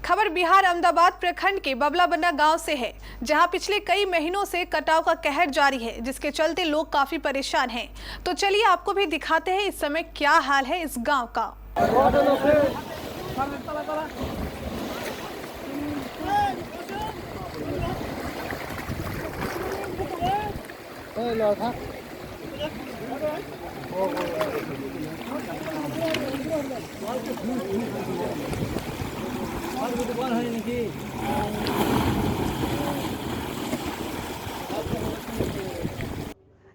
खबर बिहार अहमदाबाद प्रखंड के बबलाबन्ना गांव से है, जहां पिछले कई महीनों से कटाव का कहर जारी है, जिसके चलते लोग काफी परेशान हैं। तो चलिए आपको भी दिखाते हैं इस समय क्या हाल है इस गांव का।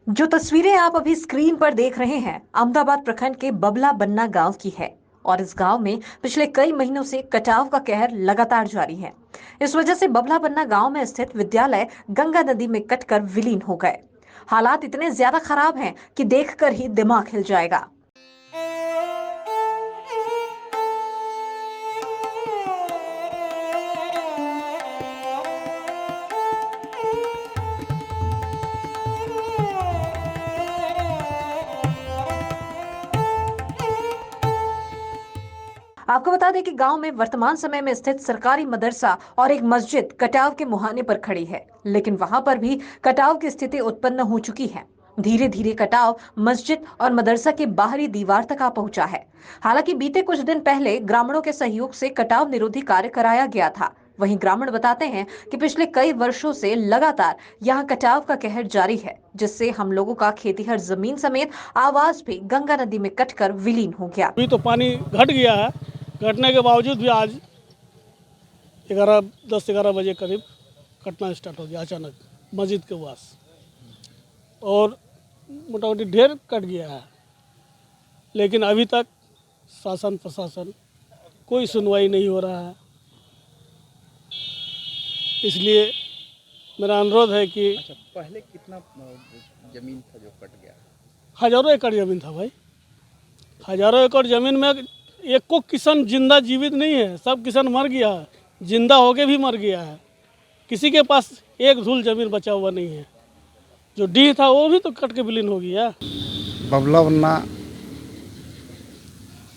जो तस्वीरें आप अभी स्क्रीन पर देख रहे हैं अहमदाबाद प्रखंड के बबलाबन्ना गांव की है और इस गांव में पिछले कई महीनों से कटाव का कहर लगातार जारी है। इस वजह से बबलाबन्ना गांव में स्थित विद्यालय गंगा नदी में कटकर विलीन हो गए। हालात इतने ज्यादा खराब हैं कि देखकर ही दिमाग हिल जाएगा। आपको बता दें कि गांव में वर्तमान समय में स्थित सरकारी मदरसा और एक मस्जिद कटाव के मुहाने पर खड़ी है, लेकिन वहां पर भी कटाव की स्थिति उत्पन्न हो चुकी है। धीरे धीरे कटाव मस्जिद और मदरसा की बाहरी दीवार तक आ पहुंचा है। हालांकि बीते कुछ दिन पहले ग्रामीणों के सहयोग से कटाव निरोधी कार्य कराया गया था। वहीं ग्रामीण बताते हैं कि पिछले कई वर्षों से लगातार यहां कटाव का कहर जारी है, जिससे हम लोगों का खेतीहर जमीन समेत आवास भी गंगा नदी में कटकर विलीन हो गया। अभी तो पानी घट गया है, घटने के बावजूद भी आज 10-11 बजे करीब कटना स्टार्ट हो गया अचानक मस्जिद के पास, और मोटा मोटी ढेर कट गया है। लेकिन अभी तक शासन प्रशासन कोई सुनवाई नहीं हो रहा है। इसलिए मेरा अनुरोध है कि पहले कितना जमीन था जो कट गया? हज़ारों एकड़ ज़मीन था भाई, हज़ारों एकड़ ज़मीन में एक को किसान जिंदा जीवित नहीं है, सब किसान मर गया है, जिंदा होके भी मर गया है। किसी के पास एक धूल ज़मीन बचा हुआ नहीं है। जो डी था वो भी तो कट के विलीन हो गया। बबलाबन्ना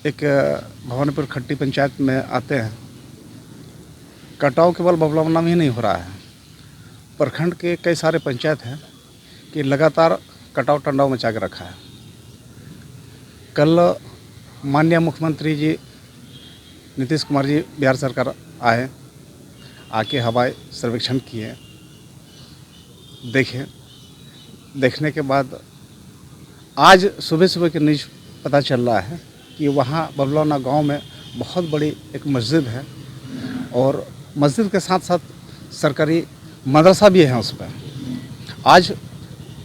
एक भवानीपुर खट्टी पंचायत में आते हैं। कटाव केवल बबलाबन्ना में ही नहीं हो रहा है, प्रखंड के कई सारे पंचायत हैं कि लगातार कटाव टंडाव मचा के रखा है। कल माननीय मुख्यमंत्री जी नीतीश कुमार जी बिहार सरकार आए, आके हवाई सर्वेक्षण किए, देखने के बाद आज सुबह सुबह की न्यूज़ पता चल रहा है कि वहाँ बबलाबन्ना गांव में बहुत बड़ी एक मस्जिद है और मस्जिद के साथ साथ सरकारी मदरसा भी है। उस पर आज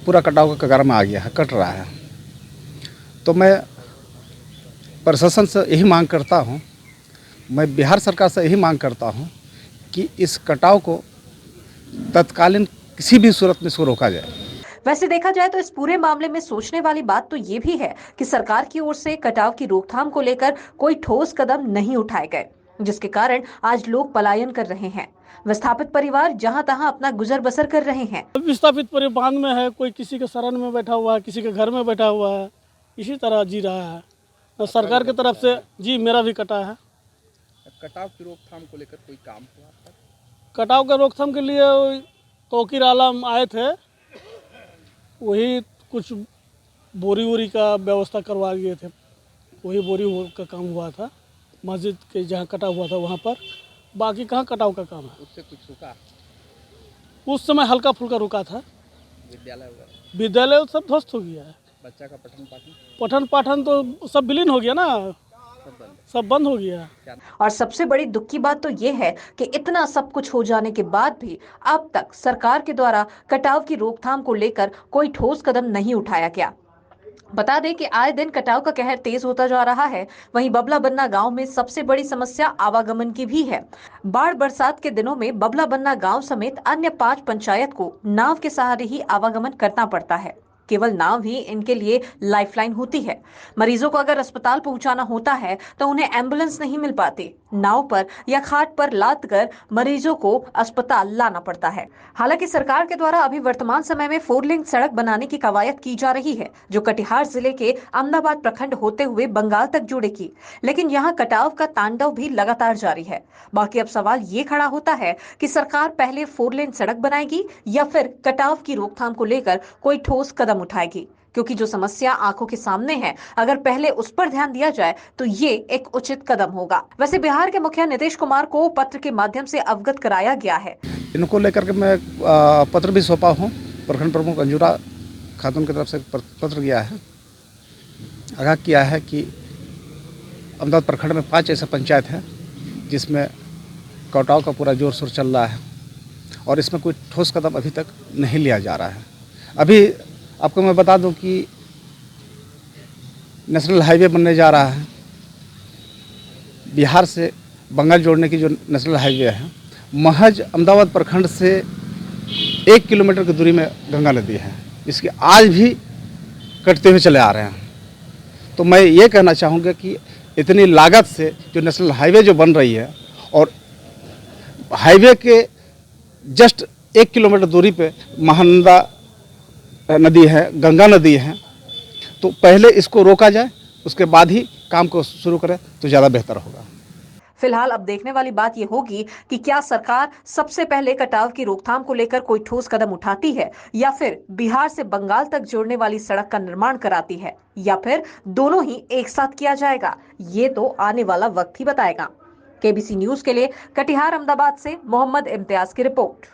पूरा कटाव का कगार में आ गया है, कट रहा है। तो मैं प्रशासन से यही मांग करता हूँ, मैं बिहार सरकार से यही मांग करता हूँ कि इस कटाव को तत्कालीन किसी भी सूरत में इसको रोका जाए। वैसे देखा जाए तो इस पूरे मामले में सोचने वाली बात तो ये भी है कि सरकार की ओर से कटाव की रोकथाम को लेकर कोई ठोस कदम नहीं उठाए गए, जिसके कारण आज लोग पलायन कर रहे हैं। विस्थापित परिवार जहां तहां अपना गुजर बसर कर रहे हैं। विस्थापित परिवार में है, कोई किसी के शरण में बैठा हुआ है, किसी के घर में बैठा हुआ है, इसी तरह जी रहा है। तो सरकार की तरफ से जी मेरा भी कटा है। कटाव की रोकथाम को लेकर कोई काम हुआ था? कटाव के रोकथाम के लिए तौकीर आलम आए थे, वही कुछ बोरी वोरी का व्यवस्था करवा गए थे, वही बोरी का काम हुआ था। मस्जिद के जहाँ कटा हुआ था वहाँ पर, बाकी कहाँ कटाव का काम है। उससे कुछ रुका? उस समय हल्का फुल्का रुका था। विद्यालय सब ध्वस्त हो गया है। बच्चा का पठन पाठन तो सब विलीन हो गया ना, सब बंद हो गया। और सबसे बड़ी दुख की बात तो ये है कि इतना सब कुछ हो जाने के बाद भी अब तक सरकार के द्वारा कटाव की रोकथाम को लेकर कोई ठोस कदम नहीं उठाया गया। बता दें कि आए दिन कटाव का कहर तेज होता जा रहा है। वहीं बबलाबन्ना गांव में सबसे बड़ी समस्या आवागमन की भी है। बाढ़ बरसात के दिनों में बबलाबन्ना गांव समेत अन्य 5 पंचायत को नाव के सहारे ही आवागमन करना पड़ता है। केवल नाव ही इनके लिए लाइफलाइन होती है। मरीजों को अगर अस्पताल पहुंचाना होता है तो उन्हें एम्बुलेंस नहीं मिल पाती, नाव पर या खाट पर लाद कर मरीजों को अस्पताल लाना पड़ता है। हालांकि सरकार के द्वारा अभी वर्तमान समय में 4 लेन सड़क बनाने की कवायद की जा रही है, जो कटिहार जिले के अहमदाबाद प्रखंड होते हुए बंगाल तक जुड़ेगी, लेकिन यहाँ कटाव का तांडव भी लगातार जारी है। बाकी अब सवाल ये खड़ा होता है कि सरकार पहले 4 लेन सड़क बनाएगी या फिर कटाव की रोकथाम को लेकर कोई ठोस कदम उठाएगी, क्योंकि जो समस्या आंखों के सामने है, अगर पहले उस पर ध्यान दिया जाए तो ये एक उचित कदम होगा। वैसे बिहार के मुखिया नीतीश कुमार को पत्र के माध्यम से अवगत कराया गया है। इनको लेकर के मैं पत्र भी सौंपा हूँ। प्रखंड प्रमुख अंजुरा खातून की तरफ से पत्र गया है, आगाह किया है कि अहमदाबाद प्रखंड में 5 ऐसे पंचायत हैं जिसमें कटाव का पूरा जोर शोर चल रहा है और इसमें कोई ठोस कदम अभी तक नहीं लिया जा रहा है। अभी आपको मैं बता दूं कि नेशनल हाईवे बनने जा रहा है। बिहार से बंगाल जोड़ने की जो नेशनल हाईवे है, महज अहमदाबाद प्रखंड से 1 किलोमीटर की दूरी में गंगा नदी है, जिसके आज भी कटते हुए चले आ रहे हैं। तो मैं ये कहना चाहूँगा कि इतनी लागत से जो नेशनल हाईवे जो बन रही है और हाईवे के जस्ट 1 किलोमीटर दूरी पे महानंदा नदी है, गंगा नदी है, तो पहले इसको रोका जाए, उसके बाद ही काम को शुरू करें तो ज़्यादा बेहतर होगा। फिलहाल अब देखने वाली बात यह होगी कि क्या सरकार सबसे पहले कटाव की रोकथाम को लेकर कोई ठोस कदम उठाती है या फिर बिहार से बंगाल तक जोड़ने वाली सड़क का निर्माण कराती है, या फिर दोनों ही एक साथ किया जाएगा। ये तो आने वाला वक्त ही बताएगा। केबीसी न्यूज के लिए कटिहार अहमदाबाद से मोहम्मद इम्तियाज की रिपोर्ट।